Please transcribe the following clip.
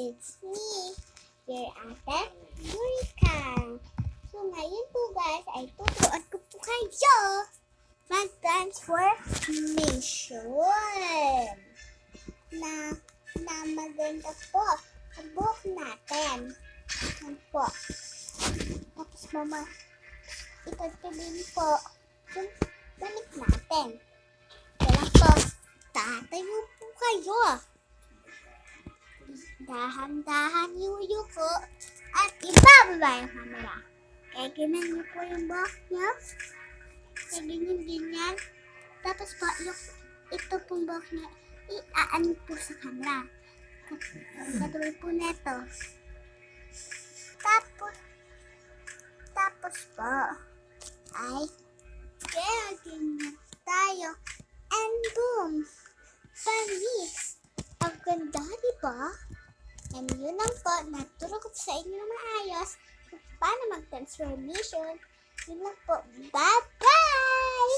it's me, your Ate Yurika. So ngayon po guys ay tuturuan ko po kayo mag-transformation na maganda po sa buhok natin. Yan po. Tapos mama, itagpilin po yung damit natin. Kaya po, tatayo po kayo. Dahan-dahan yuyuko at ibababa yung camera. Kaya ganyan niyo po yung buhok niyo. Kaya ganyan. Tapos po, ito pong buhok na iaan po sa camera. Katulad po neto. Tapos po, ay ganyan tayo. And boom! Panis! Ang ganda, diba? And yun lang po, naturo ko sa inyo na maayos kung paano mag-transformation. Yun lang po. Bye-bye!